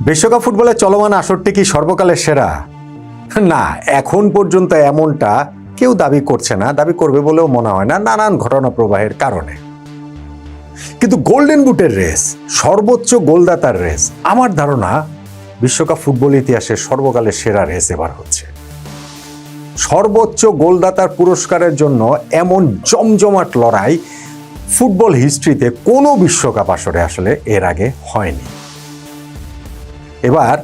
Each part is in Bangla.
বিশ্বকাপ ফুটবলের চলমান আসরটি কি সর্বকালের সেরা? না, এখন পর্যন্ত এমনটা কেউ দাবি করছে না, দাবি করবে বলেও মনে হয় না, নানান ঘটনা প্রবাহের কারণে। কিন্তু গোল্ডেন বুটের রেস, সর্বোচ্চ গোলদাতার রেস, আমার ধারণা বিশ্বকাপ ফুটবল ইতিহাসের সর্বকালের সেরা রেস এবার হচ্ছে। সর্বোচ্চ গোলদাতার পুরস্কারের জন্য এমন জমজমাট লড়াই ফুটবল হিস্ট্রিতে কোনো বিশ্বকাপ আসরে আসলে এর আগে হয়নি। এবার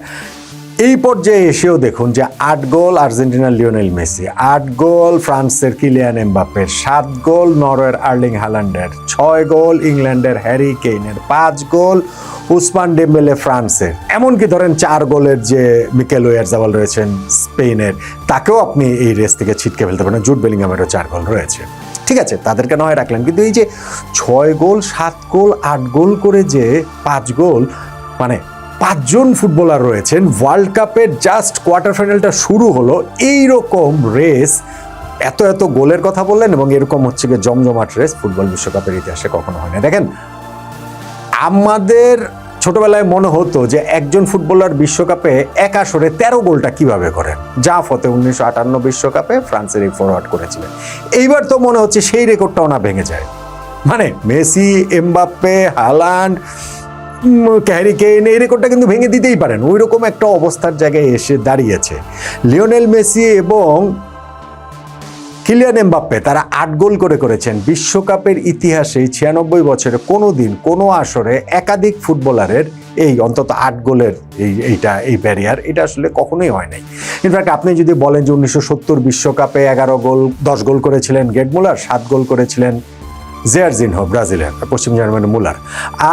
এই পর্যায়ে এসেও দেখুন যে 8 গোল আর্জেন্টিনার লিওনেল মেসি, 8 গোল ফ্রান্সের কিলিয়ান এমবাপ্পের, 7 গোল নরওয়ের আর্লিং হাল্যান্ডের, 6 গোল ইংল্যান্ডের হ্যারি কেইনের, 5 গোল উসমান ডেম্বেলে ফ্রান্সের, এমনকি ধরেন 4 গোলের যে মিকেল ওয়ারজাবাল রয়েছেন স্পেনের, তাকেও আপনি এই রেস থেকে ছিটকে ফেলতে পারেন। জুড বেলিংহামেরও 4 গোল রয়েছে। ঠিক আছে, তাদেরকে নয় রাখলেন, কিন্তু এই যে 6 গোল 7 গোল 8 গোল করে যে 5 গোল, মানে 5 জন ফুটবলার রয়েছেন। ওয়ার্ল্ড কাপের জাস্ট কোয়ার্টার ফাইনালটা শুরু হলো, এইরকম রেস, এত এত গোলের কথা বললেন, এবং এরকম হচ্ছে গিয়ে জমজমাট রেস ফুটবল বিশ্বকাপের ইতিহাসে কখনো হয় না। দেখেন, আমাদের ছোটবেলায় মনে হতো যে একজন ফুটবলার বিশ্বকাপে এক আসরে 13 গোলটা কিভাবে করেন। জাফতে 1958 বিশ্বকাপে ফ্রান্সের এই ফরওয়ার্ড করেছিলেন। এইবার তো মনে হচ্ছে সেই রেকর্ডটাও না ভেঙে যায়। মানে Messi, Mbappe, Haaland, Harry Kane এই রেকর্ডটা কিন্তু ভেঙে দিতেই পারেন। ওই রকম একটা অবস্থার জায়গায় এসে দাঁড়িয়েছে লিওনেল মেসি এবং কিলিয়ান এমবাপ্পে। তারা 8 গোল করেছেন। বিশ্বকাপের ইতিহাসে 96 বছরে কোনো দিন কোনো আসরে একাধিক ফুটবলারের এই অন্তত 8 গোলের এই ব্যারিয়ার, এটা আসলে কখনোই হয় নাই। ইনফ্যাক্ট আপনি যদি বলেন যে 1970 বিশ্বকাপে 11 গোল 10 গোল করেছিলেন গেড মুলার, 7 গোল করেছিলেন জেয়ারজিনহো ব্রাজিলের, পশ্চিম জার্মানির মুলার,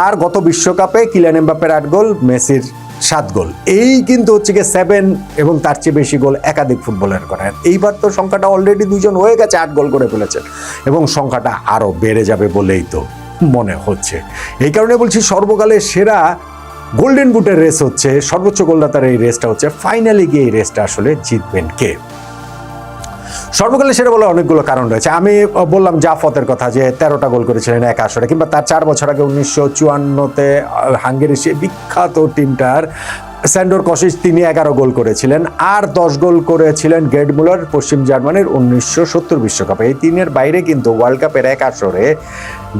আর গত বিশ্বকাপে কিলিয়ান এমবাপ্পের 8 গোল, মেসির 7 গোল, এই কিন্তু হচ্ছে গিয়ে 7 এবং তার চেয়ে বেশি গোল একাধিক ফুটবলার করেন। এইবার তো সংখ্যাটা অলরেডি 2 জন হয়ে গেছে, 8 গোল করে ফেলেছেন, এবং সংখ্যাটা আরো বেড়ে যাবে বলেই তো মনে হচ্ছে। এই কারণে বলছি সর্বকালের সেরা গোল্ডেন বুটের রেস হচ্ছে, সর্বোচ্চ গোলদাতার এই রেসটা হচ্ছে। ফাইনালে গিয়ে এই রেসটা আসলে জিতবেন কে? সর্বকালে সেটা বলে অনেকগুলো কারণ রয়েছে। আমি বললাম জাফতের কথা, যে 13টা গোল করেছিলেন এক আসরে, কিংবা তার 4 বছর আগে 1954-তে হাঙ্গেরির সে বিখ্যাত টিমটার স্যান্ডোর কশিস, তিনি 11 গোল করেছিলেন, আর 10 গোল করেছিলেন গেড মুলার পশ্চিম জার্মানির 1970 বিশ্বকাপে। এই তিনের বাইরে কিন্তু ওয়ার্ল্ড কাপের এক আসরে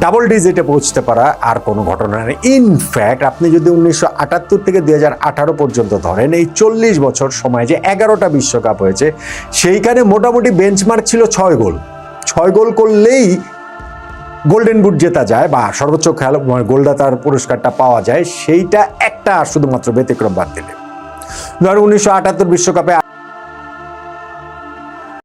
ডাবল ডিজিটে পৌঁছতে পারা আর কোনো ঘটনা নেই। ইনফ্যাক্ট আপনি যদি 1978 থেকে 2018 পর্যন্ত ধরেন, এই 40 বছর সময় যে 11টা বিশ্বকাপ হয়েছে, সেইখানে মোটামুটি বেঞ্চমার্ক ছিল 6 গোল। 6 গোল করলেই গোল্ডেন বুট জেতা যায় বা সর্বোচ্চ গোলদাতার পুরস্কারটা পাওয়া যায়। সেইটা একটা শুধুমাত্র ব্যতিক্রম বাদ দিলে, ধর 1978 বিশ্বকাপে